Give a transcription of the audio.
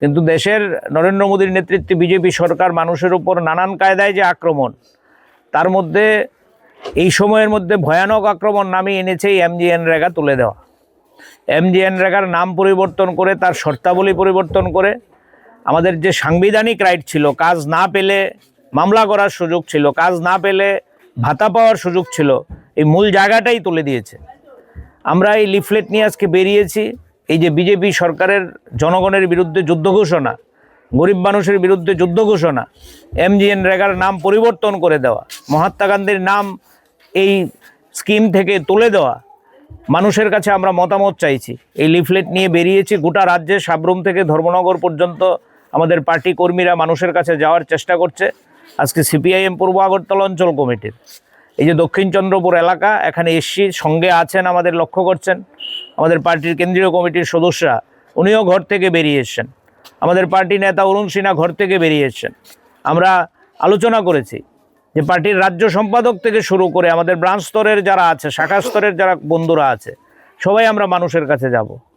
কিন্তু দেশের নরেন্দ্র মোদীর নেতৃত্বে বিজেপি সরকার মানুষের উপর নানান কায়দায় যে আক্রমণ, তার মধ্যে এই সময়ের মধ্যে ভয়ানক আক্রমণ নামিয়ে এনেছে এই MGNরেগা তুলে দেওয়া। MGNরেগার নাম পরিবর্তন করে, তার শর্তাবলী পরিবর্তন করে, আমাদের যে সাংবিধানিক রাইট ছিল, কাজ না পেলে মামলা করার সুযোগ ছিল, কাজ না পেলে ভাতা পাওয়ার সুযোগ ছিল, এই মূল জায়গাটাই তুলে দিয়েছে। আমরা এই লিফলেট নিয়ে আজকে বেরিয়েছি। এই যে বিজেপি সরকারের জনগণের বিরুদ্ধে যুদ্ধ ঘোষণা, গরিব মানুষের বিরুদ্ধে যুদ্ধ ঘোষণা, MGNরেগার নাম পরিবর্তন করে দেওয়া, মহাত্মা গান্ধীর নাম এই স্কিম থেকে তুলে দেওয়া, মানুষের কাছে আমরা মতামত চাইছি। এই লিফলেট নিয়ে বেরিয়েছি। গোটা রাজ্যে সাবরুম থেকে ধর্মনগর পর্যন্ত আমাদের পার্টি কর্মীরা মানুষের কাছে যাওয়ার চেষ্টা করছে। আজকে CPIM পূর্ব আগরতলা অঞ্চল কমিটির এই যে দক্ষিণ চন্দ্রপুর এলাকা, এখানে এসছি, সঙ্গে আছেন, আমাদের লক্ষ্য করছেন আমাদের পার্টির কেন্দ্রীয় কমিটির সদস্যরা, উনিও ঘর থেকে বেরিয়ে এসছেন। আমাদের পার্টি নেতা অরুণ সিনহা ঘর থেকে বেরিয়ে এসছেন। আমরা আলোচনা করেছি যে পার্টির রাজ্য সম্পাদক থেকে শুরু করে আমাদের ব্রাঞ্চ স্তরের যারা আছে, শাখা স্তরের যারা বন্ধুরা আছে, সবাই আমরা মানুষের কাছে যাব।